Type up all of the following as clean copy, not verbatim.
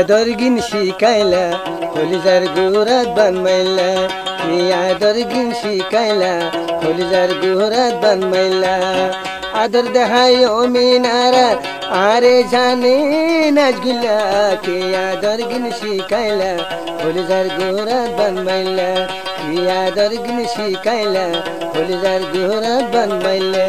Dörgin şikayla Holizar gurat banmayla Miya dörgin şikayla Holizar gurat banmayla Adar dahayo minara Are jane najgula Miya dörgin şikayla Holizar gurat banmayla Miya dörgin şikayla Holizar gurat banmayla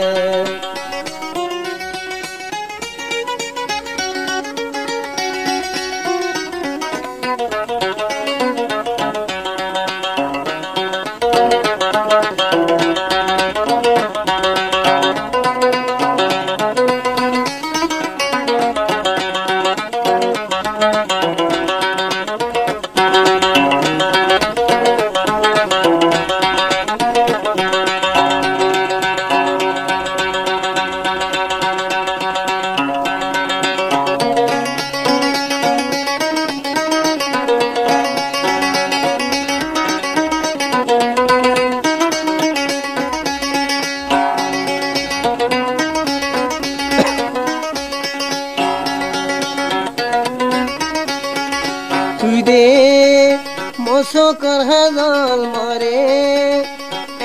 Tuide mosokar hazal more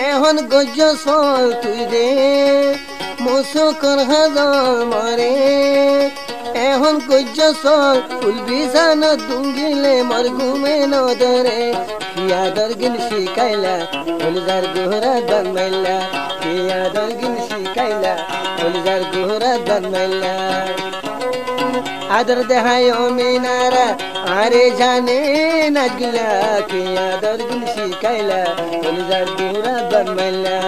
ehon gojjo sol tuide mosokar hazal more ehon gojjo sol ulbisana dungile margume nodare kiya dargin shikaila ulzar guhra damilla kiya dargin shikaila ulzar guhra damilla Adar dahayo minara Are jane najgila Kiya dargin shikaila Ulzar guhra banmayla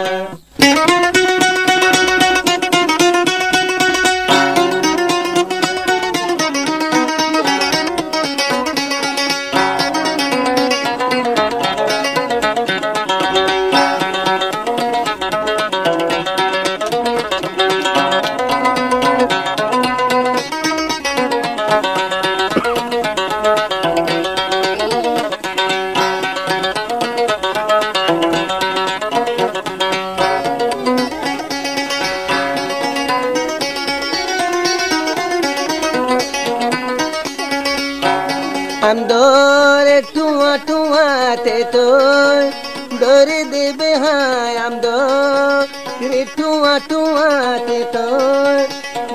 Amdore tua tua te toy dore debe hai amdore tua tua te toy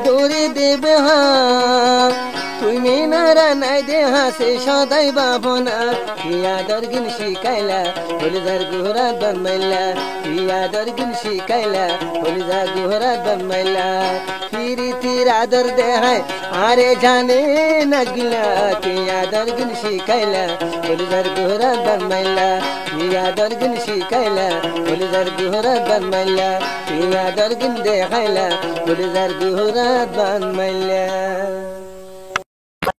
dore debe hai তুই মিনারা নাই দেহা সে সদাই বাবনা কিয়া দর্গিন শিকাইলা হলিদার গুহরা বানমাইলা কিয়া দর্গিন শিকাইলা হলিদার গুহরা বানমাইলা ফিরি তীর আদর দেহাই আরে জানে নাগিলা কিয়া দর্গিন শিকাইলা হলিদার গুহরা বানমাইলা কিয়া দর্গিন শিকাইলা হলিদার গুহরা বানমাইলা কিয়া দর্গিন দেখাইলা হলিদার গুহরা বানমাইলা